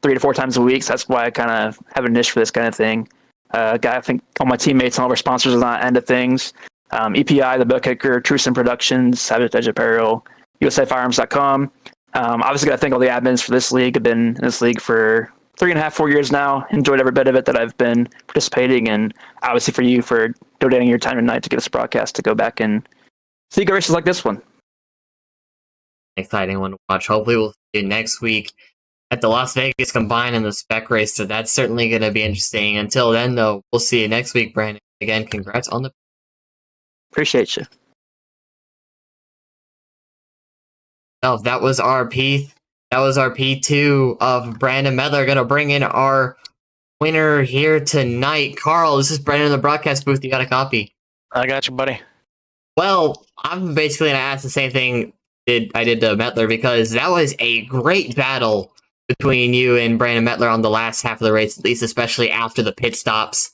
3 to 4 times a week. So that's why I kind of have a niche for this kind of thing. I think all my teammates and all of our sponsors on that end of things. EPI, The Bill Kicker, Truson Productions, Savage Edge Apparel, USAFirearms.com. Obviously, got to thank all the admins for this league. I've been in this league for 3.5, 4 years now. Enjoyed every bit of it that I've been participating, and obviously for you for donating your time tonight to get us a broadcast to go back and see good races like this one. Exciting one to watch. Hopefully we'll see you next week at the Las Vegas Combine and the spec race, so that's certainly going to be interesting. Until then, though, we'll see you next week, Brandon. Again, congrats on the... Appreciate you. Oh, that was our P2 of Brandon Medler. Going to bring in our winner here tonight. Carl, this is Brandon in the broadcast booth. You got a copy? I got you, buddy. Well, I'm basically going to ask the same thing I did to Metler, because that was a great battle between you and Brandon Metler on the last half of the race, at least especially after the pit stops.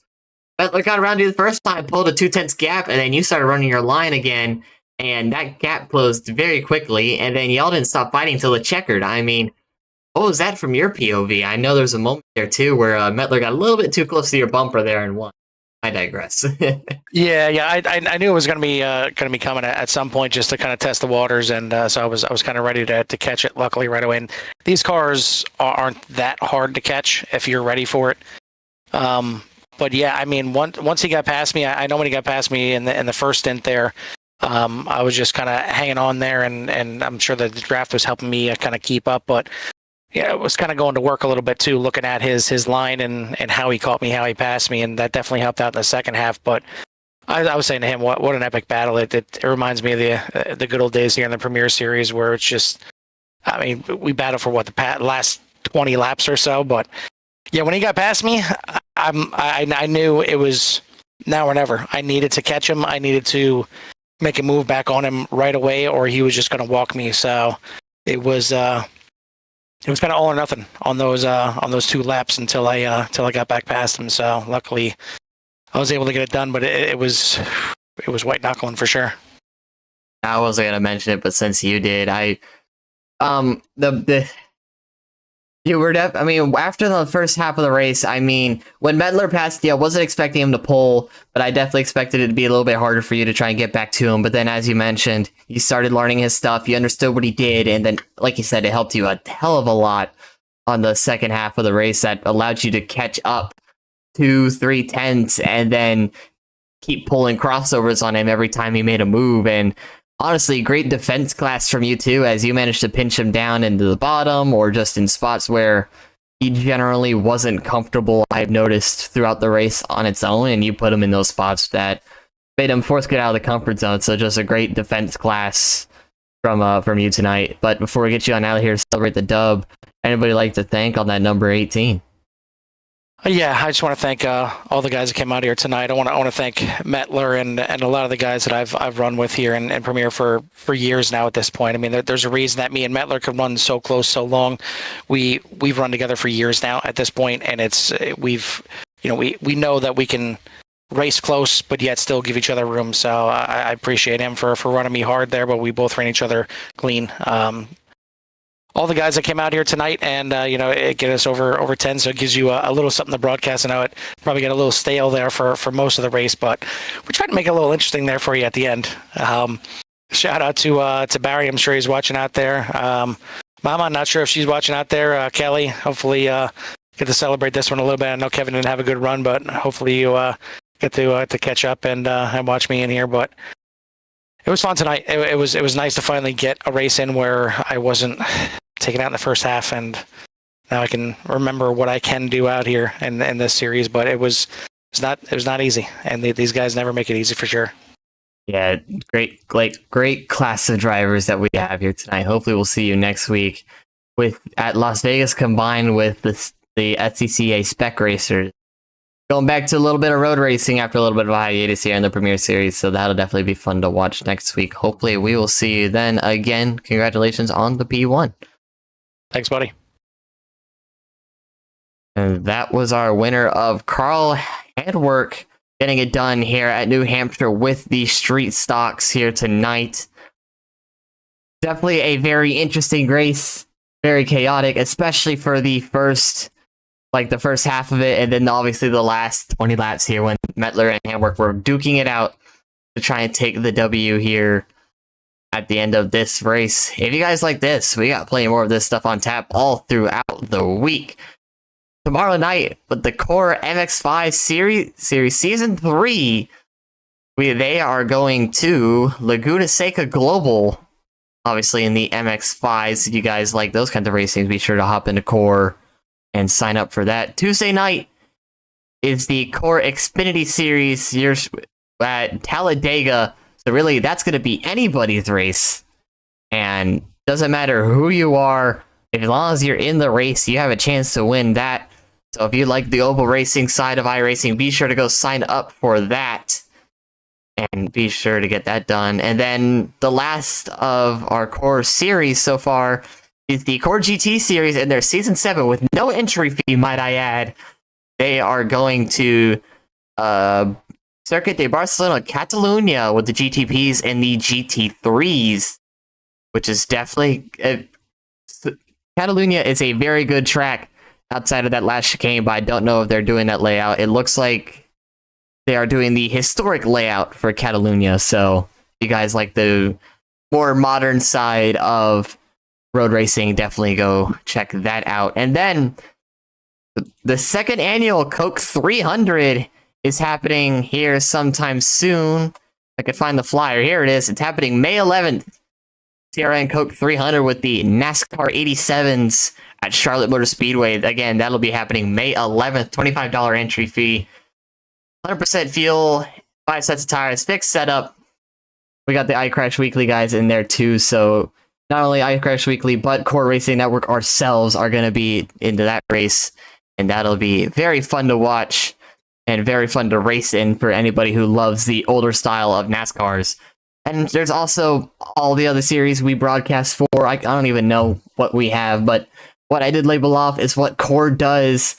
Metler got around you the first time, pulled a 2/10 gap, and then you started running your line again, and that gap closed very quickly, and then y'all didn't stop fighting until it checkered. I mean, what was that from your POV? I know there's a moment there, too, where Metler got a little bit too close to your bumper there and won. I digress. Yeah. I knew it was going to be coming at some point, just to kind of test the waters, and so I was kind of ready to catch it. Luckily, right away. And these cars aren't that hard to catch if you're ready for it. But yeah, I mean, once he got past me, I know when he got past me in the first stint there, I was just kind of hanging on there, and I'm sure that the draft was helping me kind of keep up, but. Yeah, it was kind of going to work a little bit too, looking at his line and how he caught me, how he passed me, and that definitely helped out in the second half. But I was saying to him, what an epic battle! It reminds me of the good old days here in the Premier Series, where it's just, I mean, we battled for the last 20 laps or so. But yeah, when he got past me, I knew it was now or never. I needed to catch him. I needed to make a move back on him right away, or he was just going to walk me. So it was kind of all or nothing on those 2 laps until I got back past him. So luckily, I was able to get it done. But it was white knuckling for sure. I wasn't gonna mention it, but since you did, you were I mean, after the first half of the race, I mean, when Medler passed you, I wasn't expecting him to pull, but I definitely expected it to be a little bit harder for you to try and get back to him. But then, as you mentioned, you started learning his stuff, you understood what he did, and then, like you said, it helped you a hell of a lot on the second half of the race that allowed you to catch up 2-3 tenths and then keep pulling crossovers on him every time he made a move. And honestly, great defense class from you too, as you managed to pinch him down into the bottom or just in spots where he generally wasn't comfortable, I've noticed throughout the race on its own, and you put him in those spots that made him force get out of the comfort zone. So just a great defense class from you tonight. But before we get you on out of here to celebrate the dub, anybody like to thank on that number 18? Yeah, I just want to thank all the guys that came out here tonight. I want to thank Metler and a lot of the guys that I've run with here in Premier for years now at this point. I mean, there's a reason that me and Metler could run so close so long. We've run together for years now at this point, and we know that we can race close, but yet still give each other room. So I appreciate him for running me hard there, but we both ran each other clean. All the guys that came out here tonight, and it get us over 10, so it gives you a little something to broadcast. I know it probably got a little stale there for most of the race, but we tried to make it a little interesting there for you at the end. Shout out to Barry. I'm sure he's watching out there. Mama, I'm not sure if she's watching out there. Kelly, hopefully get to celebrate this one a little bit. I know Kevin didn't have a good run, but hopefully you get to catch up and watch me in here. But it was fun tonight. It was nice to finally get a race in where I wasn't taken out in the first half, and now I can remember what I can do out here in this series. But it was not easy, and these guys never make it easy for sure. Yeah, great class of drivers that we have here tonight. Hopefully, we'll see you next week at Las Vegas combined with the SCCA spec racers. Going back to a little bit of road racing after a little bit of a hiatus here in the Premier Series, so that'll definitely be fun to watch next week. Hopefully, we will see you then again. Congratulations on the P1. Thanks, buddy. And that was our winner of Carl Handwork getting it done here at New Hampshire with the street stocks here tonight. Definitely a very interesting race, very chaotic, especially for the first half of it, and then obviously the last 20 laps here when Metler and Handwork were duking it out to try and take the W here at the end of this race. If you guys like this, we got plenty more of this stuff on tap all throughout the week. Tomorrow night with the Core MX5 series Season 3, they are going to Laguna Seca Global, obviously in the MX5s. If you guys like those kinds of racing, be sure to hop into Core and sign up for that. Tuesday night is the Core Xfinity Series here at Talladega. So really, that's going to be anybody's race. And doesn't matter who you are, as long as you're in the race, you have a chance to win that. So if you like the oval racing side of iRacing, be sure to go sign up for that. And be sure to get that done. And then the last of our Core series so far is the Core GT series in their Season 7 with no entry fee, might I add. They are going to Circuit de Barcelona, Catalunya with the GTPs and the GT3s, which is definitely... Catalunya is a very good track outside of that last chicane, but I don't know if they're doing that layout. It looks like they are doing the historic layout for Catalunya, so if you guys like the more modern side of road racing, definitely go check that out. And then the second annual Coke 300 is happening here sometime soon. I could find the flyer. Here it is. It's happening May 11th. TRN Coke 300 with the NASCAR 87s at Charlotte Motor Speedway. Again, that'll be happening May 11th. $25 entry fee. 100% fuel, 5 sets of tires, fixed setup. We got the iCrash Weekly guys in there too, so not only iCrash Weekly, but Core Racing Network ourselves are going to be into that race, and that'll be very fun to watch and very fun to race in for anybody who loves the older style of NASCARs. And there's also all the other series we broadcast for. I don't even know what we have, but what I did label off is what Core does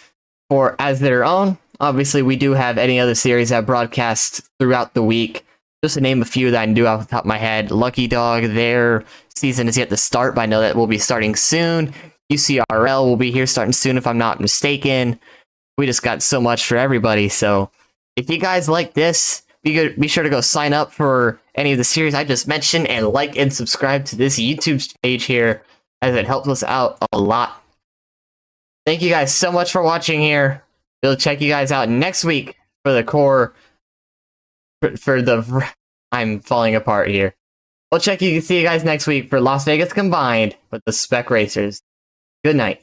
for as their own. Obviously, we do have any other series that broadcast throughout the week. Just to name a few that I can do off the top of my head. Lucky Dog, their season is yet to start, but I know that will be starting soon. UCRL will be here starting soon, if I'm not mistaken. We just got so much for everybody. So if you guys like this, be sure to go sign up for any of the series I just mentioned and like and subscribe to this YouTube page here, as it helps us out a lot. Thank you guys so much for watching here. We'll check you guys out next week for the Core. I'm falling apart here. See you guys next week for Las Vegas Combined with the Spec Racers. Good night.